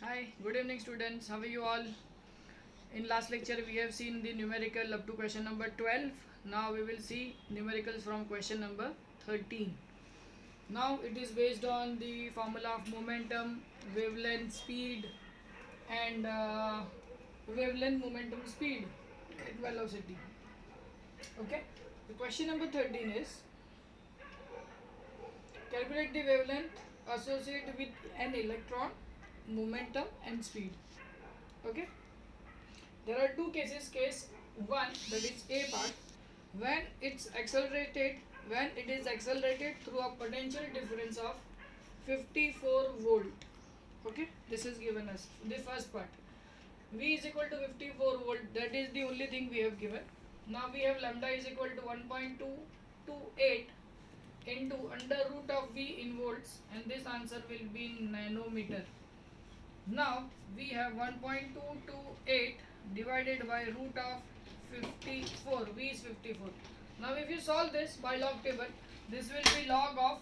Hi, good evening students. How are you all? In last lecture we have seen the numerical up to question number 12. Now we will see numericals from question number 13. Now it is based on the formula of momentum, wavelength, speed and wavelength, momentum, speed and velocity. Okay. The question number 13 is calculate the wavelength associated with an electron, momentum and speed. Okay. There are two cases. Case 1, that is A part, when it is accelerated through a potential difference of 54 volt. Okay, this is given us the first part. V is equal to 54 volt, that is the only thing we have given. Now we have lambda is equal to 1.228 into under root of V in volts, and this answer will be in nanometer. Now we have 1.228 divided by root of 54. V is 54. Now if you solve this by log table, this will be log of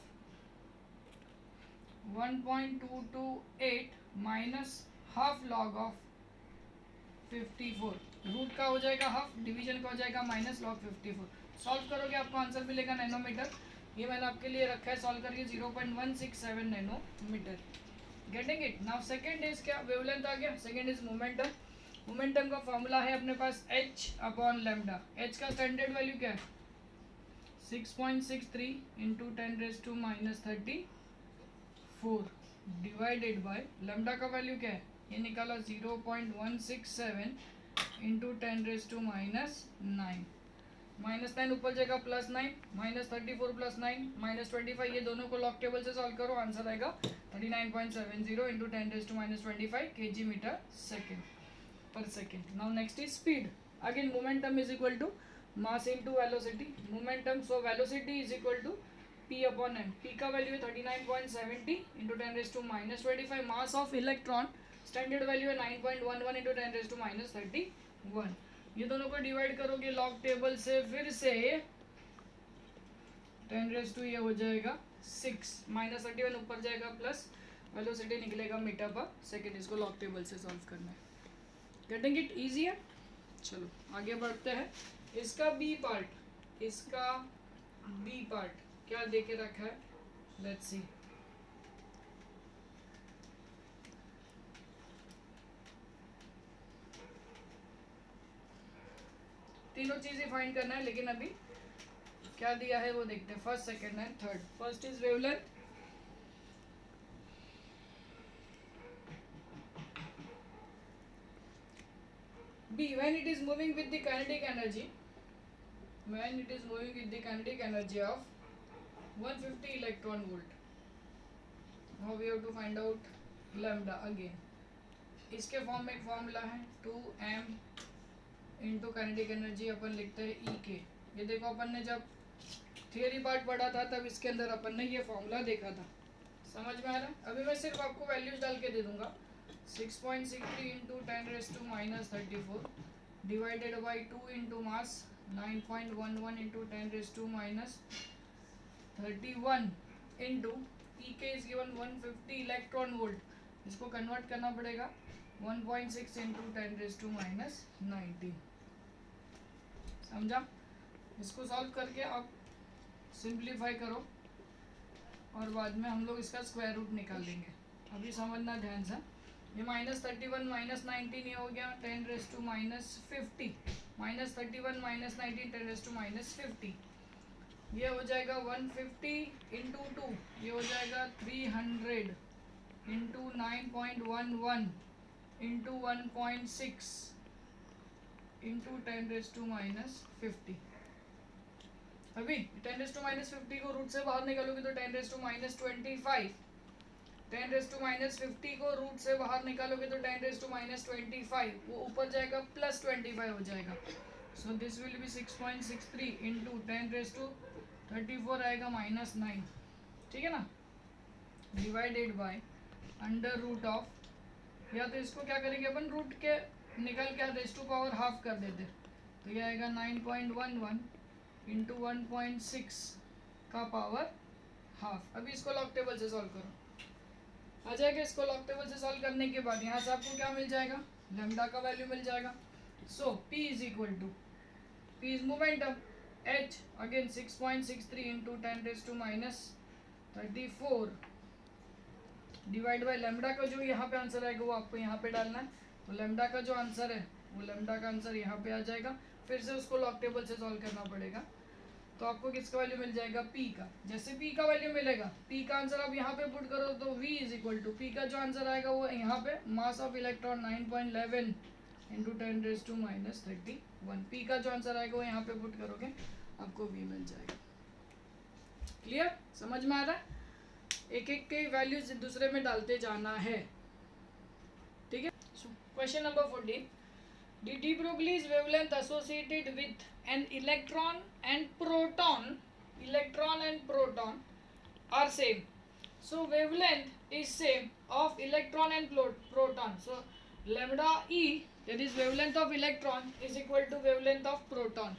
1.228 minus half log of 54. Root का हो जाएगा half, division का हो जाएगा minus log 54. Solve करोगे आपको answer मिलेगा nanometre. ये मैंने आपके लिए रखा है सॉल्व करके 0.167 nanometre. Getting it. Now second is क्या, वेवलेंथ आ गया. Second is momentum. मोमेंटम का फॉर्मूला है अपने पास h अपॉन लैम्डा. h का स्टैंडर्ड वैल्यू क्या है 6.63 इंटू 10⁻⁻34 डिवाइडेड बाय लैम्डा का वैल्यू क्या है, ये निकाला 0.167 इंटू 10⁻⁹ -9 ऊपर जाएगा +9 -34 +9 -25. ये दोनों को लॉग टेबल से सॉल्व करो, आंसर आएगा 39.70 into 10⁻25 kg metre second per second. Now next is speed. Again momentum is equal to mass into velocity. Momentum, so velocity is equal to p upon m. p का value है 39.70 into 10⁻⁻25. Mass of electron standard value है 9.11 into 10⁻31. ये दोनों को divide करोगे log table से, फिर से 10 ये हो जाएगा 6 -31 ऊपर जाएगा प्लस वेलोसिटी निकलेगा मीटर पर सेकेंड. इसको लॉग टेबल से सॉल्व करना है. गेटिंग इट ईजी है. चलो आगे बढ़ते हैं. इसका बी पार्ट क्या देके रखा है, लेट्स सी. तीनों चीजें फाइंड करना है, लेकिन अभी क्या दिया है वो देखते हैं. First, second and third. First is wavelength. B, when it is moving with the kinetic energy of 150 electron volt. Now we have to find out lambda again. इसके फॉर्म में एक फॉर्मूला है 2m इंटू काइनेटिक एनर्जी अपन लिखते हैं E के. ये देखो अपन ने जब थियरी पार्ट पढ़ा था तब इसके अंदर अपन ने ये फॉर्मूला देखा था. समझ में आ रहा है. अभी मैं सिर्फ आपको वैल्यूज डाल के दे दूंगा. 6.63 into 10⁻⁻34 divided by 2 into mass 9.11 into 10⁻31 into E K is given 150 electron volt. इसको कन्वर्ट करना पड़ेगा 1.6 इंटू 10⁻⁹. समझा. इसको सॉल्व करके आप सिंप्लीफाई करो और बाद में हम लोग इसका स्क्वायर रूट निकाल लेंगे. अभी समझना ध्यान से. ये -31 -19 ये हो गया 10⁻⁻50 -31 -19 10⁻⁻50. ये हो जाएगा 150 इंटू 2, ये हो जाएगा 300 इंटू 9.11 इंटू 1.6 इंटू 10⁻⁻50. अभी 10⁻⁻50 को रूट से बाहर निकालोगे तो 10⁻⁻25. 10⁻⁻50 को रूट से बाहर निकालोगे तो 10⁻⁻25 वो ऊपर जाएगा +25 हो जाएगा. So this will be 6.63 into 10⁻34 आएगा -9. ठीक है ना. Divided by under root of, या तो इसको क्या करेंगे अपन रूट के निकल के रेज़ टू पावर हाफ कर देते, तो ये आएगा 9.11 इंटू 1.6 का पावर हाफ. अभी इसको लॉग टेबल से सॉल्व करो. आ जाएगा। इसको लॉग टेबल से सॉल्व करने के बाद यहाँ से आपको क्या मिल जाएगा, लैम्डा का वैल्यू मिल जाएगा। So P is equal to, P is momentum, H again 6.63 into 10⁻34 divide by lambda का जो यहाँ पे आंसर आएगा वो आपको यहाँ पे डालना है। तो लैम्डा का जो आंसर है वो लैम्डा का आंसर यहाँ पे आ जाएगा। फिर से उसको लॉग टेबल से सॉल्व करना पड़ेगा। तो आपको किसका वैल्यू मिल जाएगा, P का। जैसे P का वैल्यू मिलेगा, P का आंसर आप यहाँ पे पुट करो तो V is equal to, P का जो आंसर आएगा वो यहाँ पे mass of electron 9.11 into 10⁻31। P का जो आंसर आएगा वो यहाँ पे पुट करोगे, आपको V मिल जाएगा। क्लियर, समझ में आ रहा है? एक एक के वैल्यूज दूसरे में डालते जाना है, ठीक है। Question number 14, the de Broglie's wavelength associated with an electron and proton are same. So wavelength is same of electron and proton. So lambda E, that is wavelength of electron, is equal to wavelength of proton.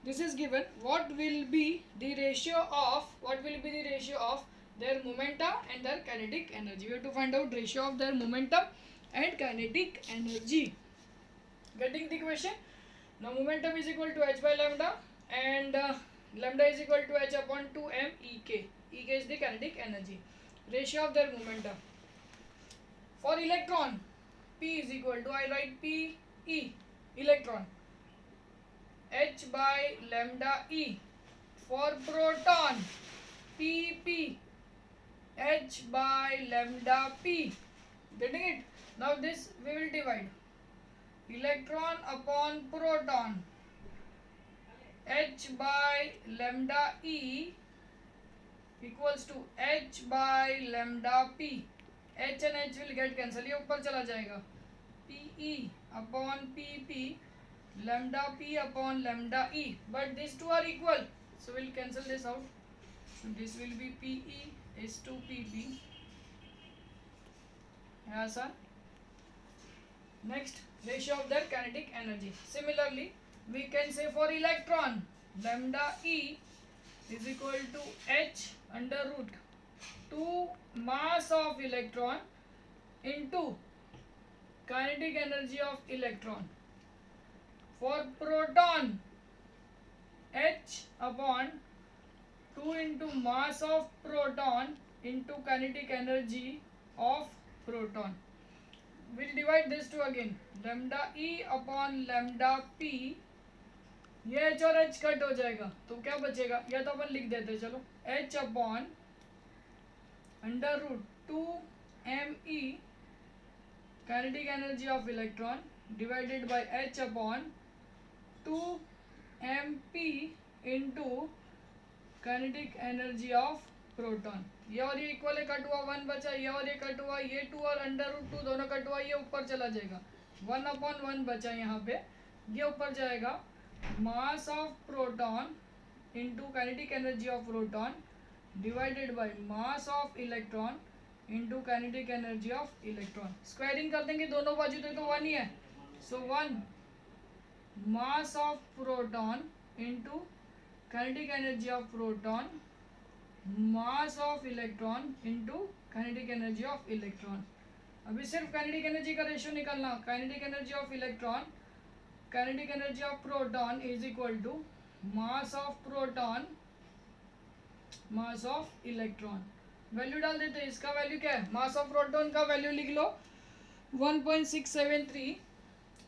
This is given. What will be the ratio of their momentum and their kinetic energy? We have to find out ratio of their momentum and kinetic energy. Getting the question? Now momentum is equal to h by lambda, and lambda is equal to h upon 2m ek. Ek is the kinetic energy. Ratio of their momentum. For electron, P is equal to, I write P E, electron, h by lambda E. For proton, P P, h by lambda P. Getting it? Now this we will divide. Electron upon proton, h by lambda E equals to h by lambda P. h and h will get cancel, ये ऊपर चला जाएगा। Pe upon Pp, lambda P upon lambda E, but these two are equal, so we'll cancel this out. So this will be Pe is to Pp. Yes, sir. Next, ratio of their kinetic energy. Similarly, we can say for electron, lambda E is equal to h under root 2 mass of electron into kinetic energy of electron. For proton, h upon 2 into mass of proton into kinetic energy of proton. We'll divide this two again. Lambda E upon lambda P, ये h और h cut हो जाएगा तो क्या बचेगा, या तो अपन लिख देते, चलो h upon under root 2me kinetic energy of electron divided by h upon 2mp into kinetic energy of proton. ये और ये इक्वल है, कट हुआ, 1 बचा, ये और ये कट हुआ, ये 2 और अंडर रूट 2 दोनों कट हुआ, ये ऊपर चला जाएगा, 1 अपॉन 1 बचा यहाँ पे, ये ऊपर जाएगा mass of proton into kinetic energy of proton divided by mass of electron into kinetic energy of electron. Squaring कर देंगे दोनों बाजू तक तो 1 ही है, so 1 mass of proton into kinetic energy of proton mass of electron into kinetic energy of electron. अभी सिर्फ काइनेटिक एनर्जी का रेशियो निकालना, kinetic energy of electron kinetic energy of proton is equal to mass of proton mass of electron. Value डाल देते हैं, इसका value क्या है, मास ऑफ प्रोटॉन का वैल्यू लिख लो 1.673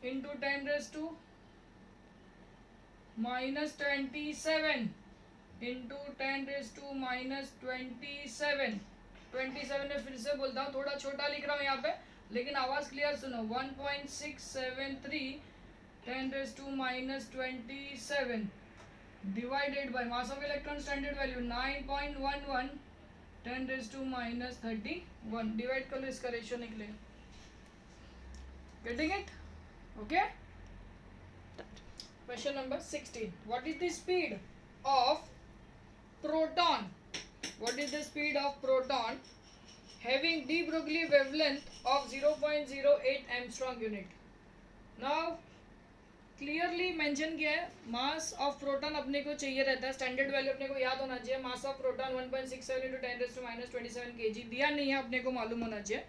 इंटू 10⁻⁻27 इंटू 10⁻⁻27। 27 में फिर से बोलता हूँ, थोड़ा छोटा लिख रहा हूँ यहाँ पे, लेकिन आवाज़ क्लियर सुनो। 1.673 10⁻⁻27 divided by mass of electron standard value 9.11 10⁻31 divide कर लो, इसका रेशियो निकलेगा। Getting it? Okay. Question number 16, what is the speed of proton? What is the speed of proton having de Broglie wavelength of 0.08 Armstrong unit? Now clearly mention किया है, मास of proton अपने को चाहिए रहता है, स्टैंडर्ड वैल्यू अपने को याद होना चाहिए। मास ऑफ प्रोटॉन 1.67 इंटू 10⁻27 kg दिया नहीं है, अपने को मालूम होना चाहिए।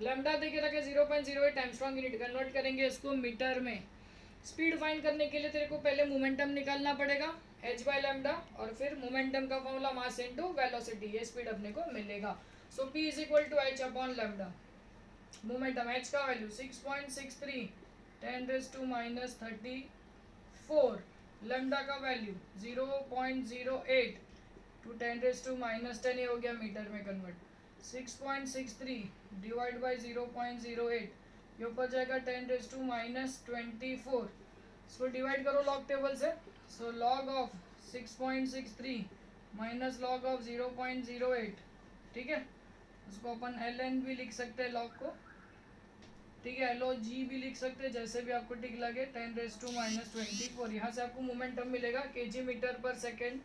लैम्डा दे के रखे 0.08 एंगस्ट्रॉम यूनिट, कन्वर्ट करेंगे इसको मीटर में। स्पीड फाइंड करने के लिए तेरे को पहले मोमेंटम निकालना पड़ेगा h बाय लैम्डा, और फिर मोमेंटम का फॉर्मूला मास इनटू वेलोसिटी, ये स्पीड अपने को मिलेगा। So p is equal to h upon lambda. Momentum h का वैल्यू 6.63 10⁻34, लैम्डा का वैल्यू 0.08 टू 10⁻10, ये हो गया मीटर में कन्वर्ट। 6.63 डिवाइड बाई 0.08, ये ऊपर जाएगा 10⁻24। इसको डिवाइड करो लॉग टेबल से। So log of 6.63 minus log of 0.08, ठीक है। उसको अपन ln भी लिख सकते हैं लॉग को, ठीक है। log भी लिख सकते हैं, जैसे भी आपको ठीक लगे। 10⁻24, यहाँ से आपको मोमेंटम मिलेगा kg मीटर पर सेकेंड।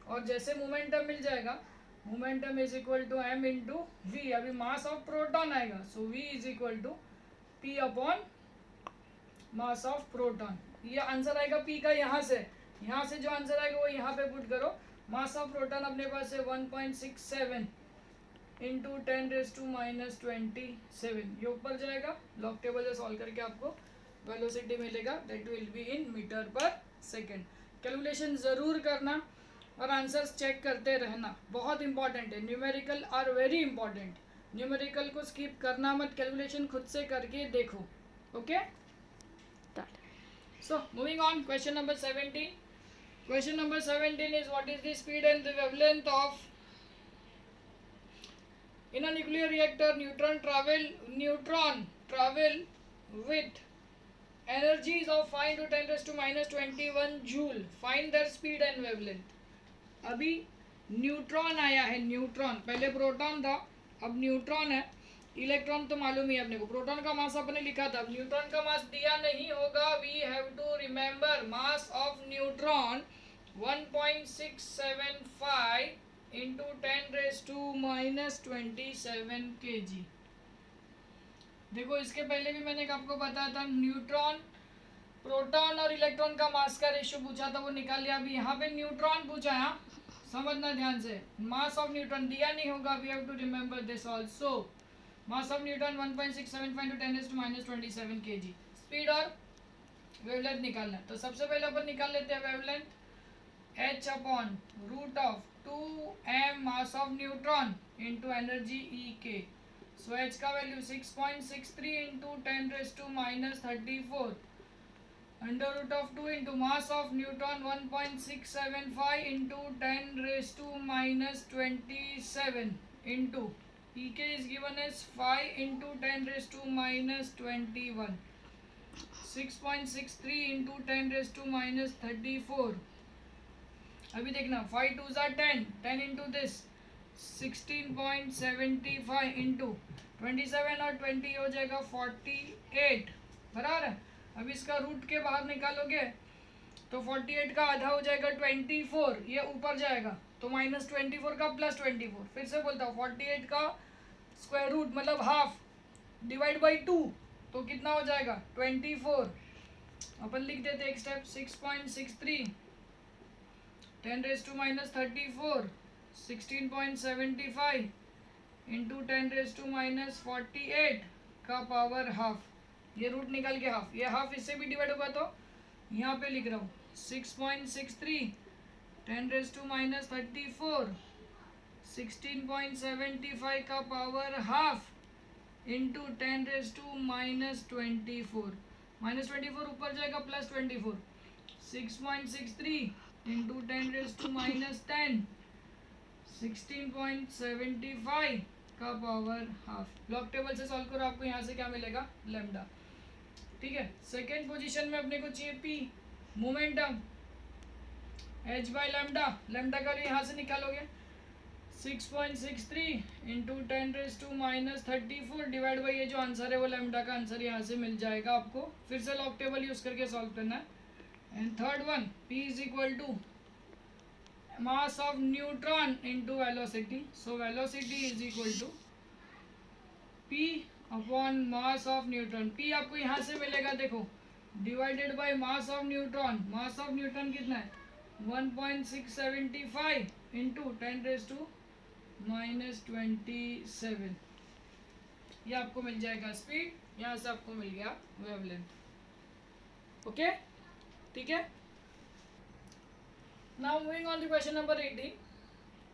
और जैसे मोमेंटम मिल जाएगा, momentum is equal to m into V. अभी मास ऑफ प्रोटॉन आएगा, so v is equal to p upon mass of proton. ये आंसर आएगा p का। यहाँ से जो आंसर आएगा वो यहाँ पे पुट करो। मास ऑफ प्रोटॉन अपने पास है 1.67 इंटू 10⁻27, ये ऊपर जाएगा। लॉग टेबल से सॉल्व करके आपको वेलोसिटी मिलेगा, that will be in metre per second. Calculation ज़रूर करना और आंसर्स चेक करते रहना, बहुत इंपॉर्टेंट है। Numerical are very important, numerical को स्किप करना मत, कैलकुलेशन खुद से करके देखो। Okay, so moving on, question number 17। Question number 17 is what is the speed and the wavelength of, in a nuclear reactor, neutron travel with energies of 5 to 10⁻21 joule. Find their speed and wavelength. अभी neutron आया है, neutron, पहले proton था, अब neutron है। Electron तो मालूम ही है अपने को, प्रोटॉन का मास अपने लिखा था, न्यूट्रॉन का मास दिया नहीं होगा। We have to remember mass of neutron 1.675 into 10⁻27 kg। देखो, इसके पहले भी मैंने आपको बताया था, न्यूट्रॉन, प्रोटॉन और इलेक्ट्रॉन का मास का रेशियो पूछा था, वो निकाल लिया। अभी यहाँ पे न्यूट्रॉन पूछा है, समझना ध्यान से। मास ऑफ न्यूट्रॉन दिया नहीं होगा, we have to remember this also. Mass of neutron 1.675 to 10⁻27 kg। Speed और वेवलेंथ निकालना है, तो सबसे पहले अपन निकाल लेते हैं wavelength. h upon root of 2m mass of neutron into energy ek। So h का value 6.63 into 10⁻34 under root of 2 into mass of neutron 1.675 into 10⁻27 into ek is given as 5 into 10⁻21, 6.63 into 10⁻34। अभी देखना, 5 2s are 10, 10 into this 16.75 into 27 और 20 हो जाएगा 48, बराबर है। अब इसका रूट के बाहर निकालोगे तो 48 का आधा हो जाएगा 24, ये ऊपर जाएगा तो -24 का +24। फिर से बोलता हूँ, 48 का स्क्वायर रूट मतलब हाफ डिवाइड बाई 2, तो कितना हो जाएगा 24। अपन लिख देते एक स्टेप, 6.63 10⁻34 16.75 इंटू 10⁻48 का पावर हाफ, ये रूट निकल के हाफ, ये हाफ इससे भी डिवाइड होगा तो यहाँ पे लिख रहा हूँ 6.63 10⁻34 16.75 का पावर हाफ इंटू 10⁻24, -24 ऊपर जाएगा +24, 6.63 इंटू 10⁻10 16.75 का पावर हाफ। लॉग टेबल से सॉल्व करो, आपको यहाँ से क्या मिलेगा, लैम्डा, ठीक है। सेकेंड पोजीशन में अपने को चाहिए P, momentum h by lambda, lambda का यहाँ से निकालोगे 6.63 इंटू 10⁻34 डिवाइड बाई ये जो आंसर है वो लैम्डा का आंसर यहाँ से मिल जाएगा आपको। फिर से लॉग टेबल यूज करके सॉल्व करना है। And third one, p is equal to mass of neutron into velocity. So velocity is equal to p upon mass of neutron. p आपको यहाँ से मिलेगा, देखो divided by mass of neutron. Mass of neutron कितना है 1.675 into 10⁻⁻27. ये आपको मिल जाएगा स्पीड, यहाँ से आपको मिल गया वेवलेंथ. ओके, ठीक है. Now moving on the question number 18.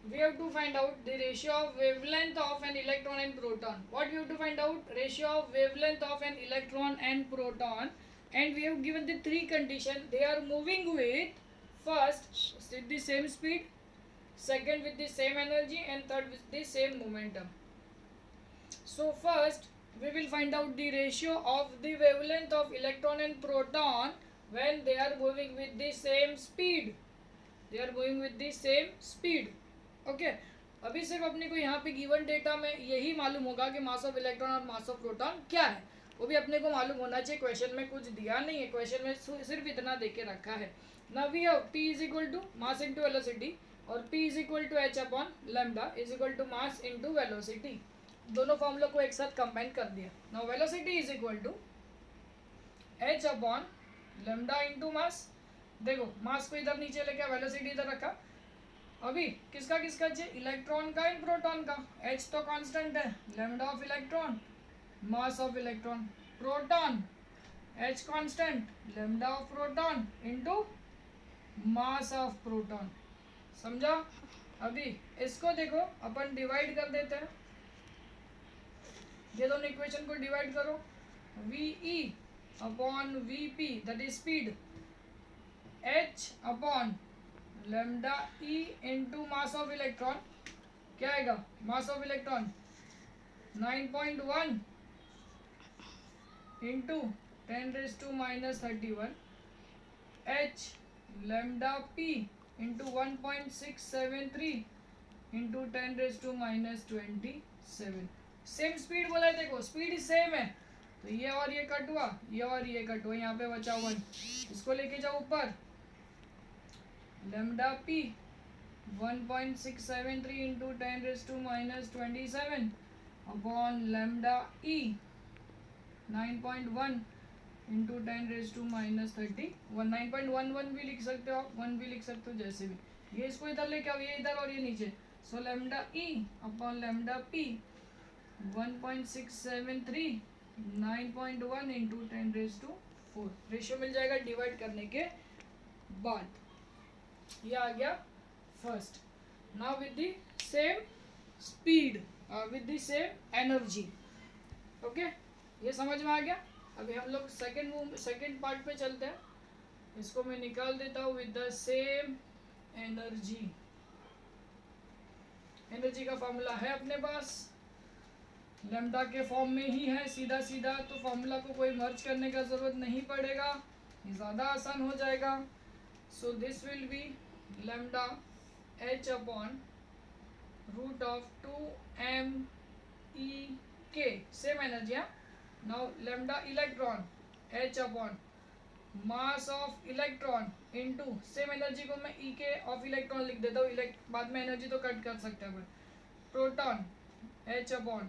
We have to find out the ratio of wavelength of an electron and proton. What we have to find out? Ratio of wavelength of an electron and proton. And we have given the three conditions. They are moving with first with the same speed, second with the same energy, and third with the same momentum. So first we will find out the ratio of the wavelength of electron and proton when they are moving with the same speed. They are moving with the same speed. Okay अभी सिर्फ अपने को यहाँ पे given data में यही मालूम होगा कि मास ऑफ इलेक्ट्रॉन और मास ऑफ प्रोटॉन क्या है. वो भी अपने को मालूम होना चाहिए. क्वेश्चन में कुछ दिया नहीं है, क्वेश्चन में सिर्फ इतना दे के रखा है. Now we have P is equal to mass into velocity और P is equal to h upon lambda is equal to mass into velocity. दोनों फॉर्मूला को एक साथ कंबाइन कर दिया. Now velocity is equal to h upon lambda into mass. देखो mass को इधर नीचे लेके वेलोसिटी इधर रखा. अभी किसका किसका चाहिए, इलेक्ट्रॉन का एंड प्रोटॉन का. h तो कांस्टेंट है, lambda of electron mass of electron. Proton h constant, lambda of proton into mass of proton. समझा. अभी इसको देखो अपन डिवाइड कर देते हैं. ये दोनों इक्वेशन को डिवाइड करो. ve upon vp that is speed, h upon lambda E into mass of electron. क्या आएगा मास of electron 9.1 into 10⁻⁻31 h lambda P into 1.673 into 10⁻⁻27. Same speed बोला है. देखो स्पीड सेम है तो ये और ये कट हुआ, ये और ये कट हुआ, यहाँ पे बचा 1. इसको लेके जाओ ऊपर. Lambda P 1.673 into 10⁻⁻27 upon lambda E 9.1 into 10⁻⁻31. 9.11 भी लिख सकते हो आप, 1 भी लिख सकते हो, जैसे भी. ये इसको इधर लेके आओ, ये इधर और ये नीचे. So lambda E upon lambda P 1.673 9.1 into 10⁻⁴. Ratio मिल जाएगा डिवाइड करने के बाद. ये आ गया first. Now with the same speed with the same energy. Okay ये समझ में आ गया. अभी हम लोग सेकंड पार्ट पे चलते हैं. इसको मैं निकाल देता हूँ. With the same energy. Energy का फॉर्मूला है अपने पास, लैम्डा के फॉर्म में ही है सीधा सीधा. तो फॉर्मूला को कोई मर्ज करने का ज़रूरत नहीं पड़ेगा, ये ज़्यादा आसान हो जाएगा. So this will be lambda h upon root of 2m e k. Same energy. Yeah? Now lambda electron h upon mass of electron into same energy को मैं e k of electron लिख देता हूँ. बाद में energy तो cut कर सकते हैं. Proton h upon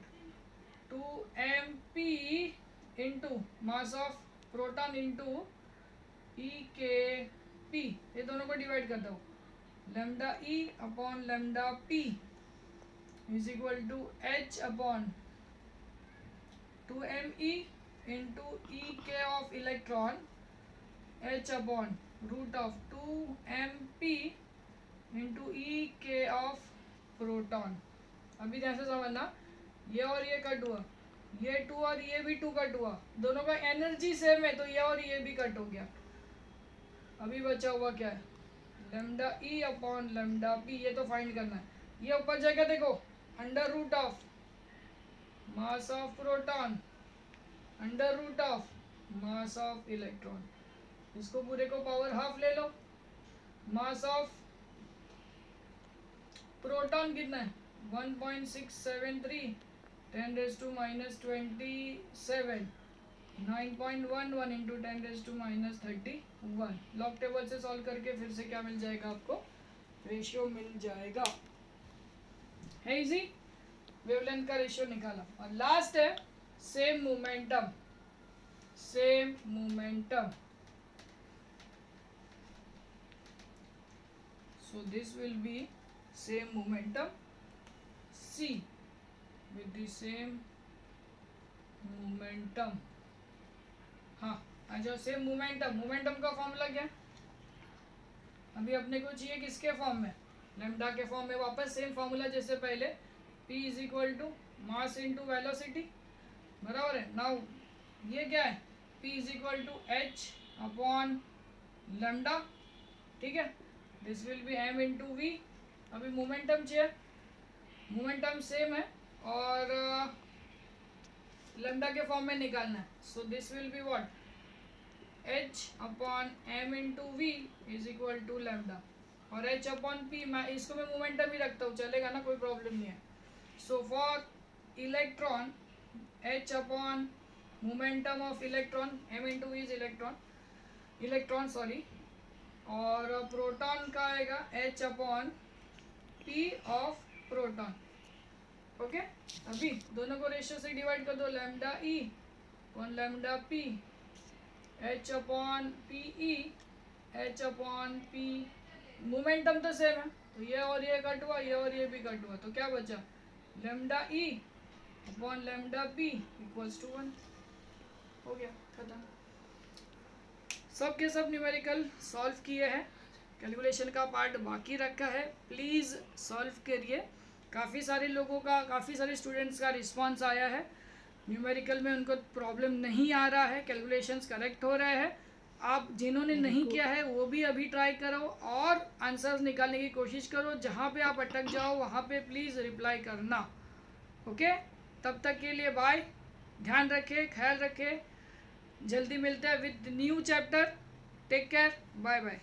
2m p into mass of proton into e k p. ये दोनों को डिवाइड करता हूँ. Lambda E upon lambda P is equal to h upon 2me into E K of electron h upon root of 2mp into E K of proton. अभी जैसे समझना, ये और ये कट हुआ, ये 2 और ये भी 2 कट हुआ. दोनों का एनर्जी सेम है तो ये और ये भी कट हो गया. अभी बचा हुआ क्या है, lambda E upon lambda P. ये तो फाइंड करना है. ये ऊपर जाएगा देखो, under root of mass of proton under root of mass of electron. इसको पूरे को पावर हाफ ले लो. मास ऑफ प्रोटॉन कितना है 1.673 10⁻⁻27 9.11 इंटू 10⁻⁻31. लॉग टेबल से सॉल्व करके फिर से क्या मिल जाएगा आपको, रेशियो मिल जाएगा. है इजी. वेवलेंथ का रेशियो निकाला. और लास्ट है same momentum. Same momentum So this will be same momentum C with the same momentum. हाँ आ जाओ, सेम मोमेंटम. मोमेंटम का फॉर्मूला क्या है? अभी अपने को चाहिए किसके फॉर्म में? लेमडा के फॉर्म में. वापस सेम फॉर्मूला जैसे पहले, P is equal to mass into velocity. बराबर है. नाउ ये क्या है? P is equal to H upon lambda. ठीक है. This will be m into V. अभी मोमेंटम चाहिए, मोमेंटम सेम है और लेमडा के फॉर्म में निकालना है. So this will be what? h upon m into V is equal to lambda. और h अपॉन p, मैं इसको मैं मोमेंटम ही रखता हूँ, चलेगा ना, कोई प्रॉब्लम नहीं है. So for electron h upon momentum of electron, m into V is electron sorry. और प्रोटॉन का आएगा h upon p of proton. Okay. अभी दोनों को रेशियो से डिवाइड कर दो. Lambda E upon lambda P, h upon P E, h upon P. Momentum तो सेम है, तो ये और ये कट हुआ, ये और ये भी कट हुआ, तो क्या बचा? Lambda E upon lambda P equals to 1. हो गया, खत्म. सब के सब न्यूमेरिकल सॉल्व किए हैं. कैलकुलेशन का पार्ट बाकी रखा है, प्लीज़ सॉल्व करिए. काफ़ी सारे लोगों का, काफ़ी सारे स्टूडेंट्स का रिस्पांस आया है. न्यूमेरिकल में उनको प्रॉब्लम नहीं आ रहा है, कैलकुलेशंस करेक्ट हो रहे हैं. आप जिन्होंने नहीं किया है वो भी अभी ट्राई करो और आंसर्स निकालने की कोशिश करो. जहाँ पे आप अटक जाओ वहाँ पे प्लीज़ रिप्लाई करना. ओके. तब तक के लिए बाय. ध्यान रखें, ख्याल रखें. जल्दी मिलते हैं with new chapter. Take care. Bye bye.